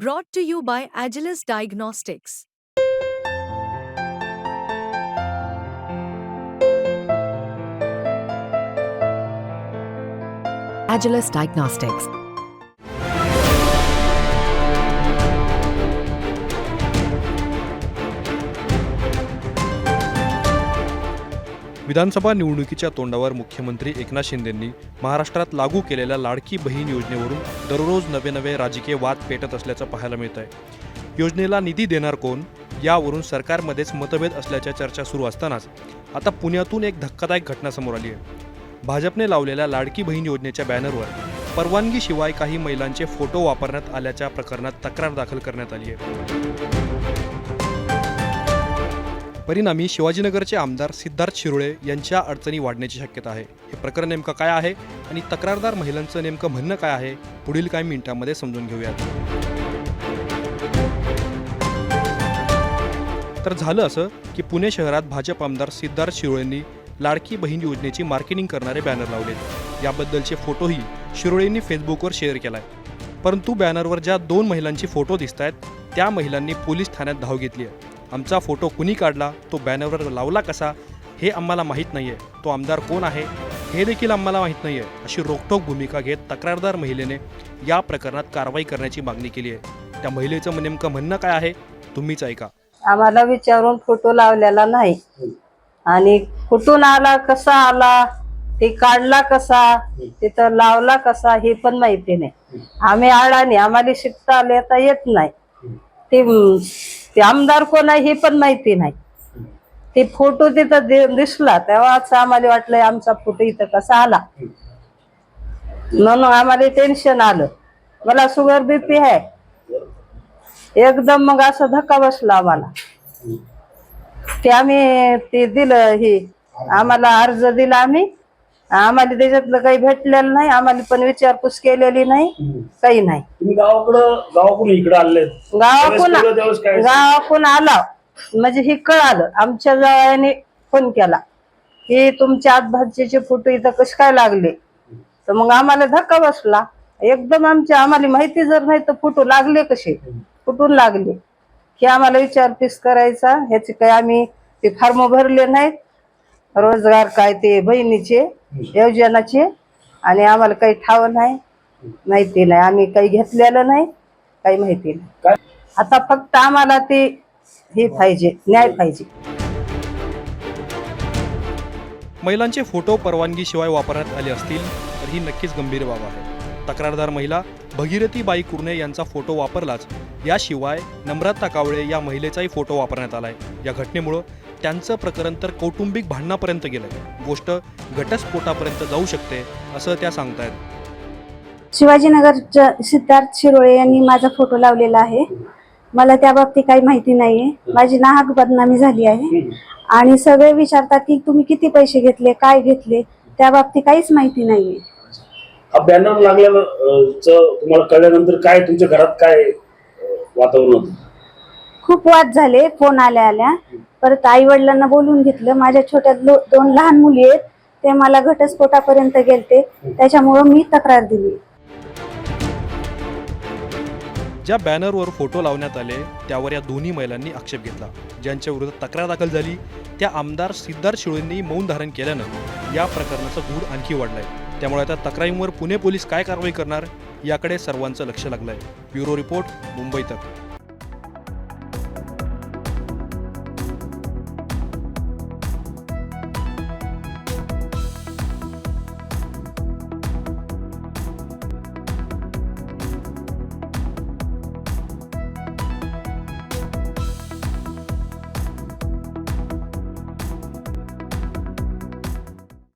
Brought to you by Agilus Diagnostics. Agilus Diagnostics. विधानसभा निवडणुकीच्या तोंडावर मुख्यमंत्री एकनाथ शिंदेंनी महाराष्ट्रात लागू केलेल्या लाडकी बहीण योजनेवरून दररोज नवे राजकीय वाद पेटत असल्याचं पाहायला मिळत आहे। योजनेला निधी देणार कोण यावरून सरकारमध्येच मतभेद असल्याच्या चर्चा सुरू असतानाच आता पुण्यातून एक धक्कादायक घटना समोर आली आहे। भाजपने लावलेल्या लाडकी बहीण योजनेच्या बॅनरवर परवानगीशिवाय काही महिलांचे फोटो वापरण्यात आल्याच्या प्रकरणात तक्रार दाखल करण्यात आली आहे। परिणामी शिवाजीनगरचे आमदार सिद्धार्थ शिरोळे यांच्या अडचणी वाढण्याची शक्यता आहे। हे प्रकरण नेमकं काय आहे आणि तक्रारदार महिलांचं नेमकं म्हणणं काय आहे, पुढील काही मिनिटांमध्ये समजून घेऊयात। तर झालं असं की पुणे शहरात भाजप आमदार सिद्धार्थ शिरोळेंनी लाडकी बहीण योजनेची मार्केटिंग करणारे बॅनर लावलेत। याबद्दलचे फोटोही शिरोळेंनी फेसबुकवर शेअर केलाय। परंतु बॅनरवर ज्या दोन महिलांचे फोटो दिसत आहेत त्या महिलांनी पोलीस ठाण्यात धाव घेतली आहे। आमचा फोटो कुणी काढला, तो बॅनरवर लावला कसा हे आम्हाला माहीत नाहीये, तो आमदार कोण आहे हे देखील आम्हाला माहीत नाहीये, अशी रोखठोक भूमिका घेत तक्रारदार महिलेने या प्रकरणात कारवाई करण्याची मागणी केली आहे। त्या महिलेचं नेमकं म्हणणं काय आहे तुम्हीच ऐका। आम्हाला विचारून फोटो लावलेला नाही आणि कुठून आला, कसा आला, ते काढला कसा, तिथं लावला कसा हे पण माहिती नाही। आम्ही अडाणी, आम्हाला शिकता लिहिता येत नाही। ते आमदार कोण आहे हे पण माहिती नाही। ते फोटो तिथं दिसला तेव्हाच आम्हाला वाटलं आमचा फोटो इथं कसा आला, म्हणून आम्हाला टेन्शन आलं। मला शुगर बीपी आहे एकदम, मग असं धक्का बसला आम्हाला। ते आम्ही ते दिलं, हे आम्हाला अर्ज दिला आम्ही, आम्हाला त्याच्यातलं काही भेटलेलं नाही, आम्हाला पण विचारपूस केलेली नाही, काही नाही। गावाकडून इकडे आले, गावाकडून आला म्हणजे हे कळालं, आमच्या जावयाने फोन केला की तुमच्या आजभाजीचे फोटो इथं कसे काय लागले, तर मग आम्हाला धक्का बसला एकदम। आम्हाला माहिती जर नाही तर फोटो लागले कसे, कुठून लागले हे आम्हाला विचारपूस करायचा। ह्याचे काय आम्ही ते फॉर्म भरले नाहीत, रोजगार काय ते बहिणीचे योजनाचे, आणि आम्हाला काही ठाव नाही, माहिती नाही, आम्ही काही घेतलेलं नाही, काही माहिती नाही। आता फक्त आम्हाला ते हे पाहिजे, न्याय पाहिजे। महिलांचे फोटो परवानगीशिवाय वापरण्यात आले असतील तर ही नक्कीच गंभीर बाब आहे। तक्रारदार महिला भगीरथी बाई कुर्णे यांचा फोटो वापरलाच, याशिवाय नम्रता कावळे या महिलेचाही फोटो वापरण्यात आलाय। या घटनेमुळे त्यांचं प्रकरण तर कौटुंबिक भांडणापर्यंत गेलंय, गोष्ट घटस्फोटापर्यंत जाऊ शकते असं त्या सांगतायत। शिवाजीनगरच्या सिद्धार्थ शिरोळे यांनी माझा फोटो लावलेला आहे। मला त्या बाबतीत काही माहिती नाहीये, माझी नाहक बदनामी झाली आहे आणि सगळे विचारतात की तुम्ही किती पैसे घेतले, काय घेतले, त्या बाबतीत काहीच माहिती नाहीये। हा बॅनर लागल्याचं तुम्हाला कळल्यानंतर काय तुमच्या घरात काय वातावरण होतं? खूप वाद झाले, फोन आल्या परत आई वडिलांना बोलून घेतलं। माझ्या छोट्या दोन लहान मुली आहेत, ते मला घटस्फोटापर्यंत गेलते, त्याच्यामुळे मी तक्रार दिली। ज्या बॅनरवर फोटो लावण्यात आले त्यावर या दोन्ही महिलांनी आक्षेप घेतला। ज्यांच्या विरोधात तक्रार दाखल झाली त्या आमदार सिद्धार्थ शिरोळेंनी मौन धारण केल्यानं या प्रकरणाचा गूढ आणखी वाढलाय। त्यामुळे आता तक्रारींवर पुणे पोलीस काय कारवाई करणार याकडे सर्वांचं लक्ष लागलंय। ब्युरो रिपोर्ट, मुंबई तक।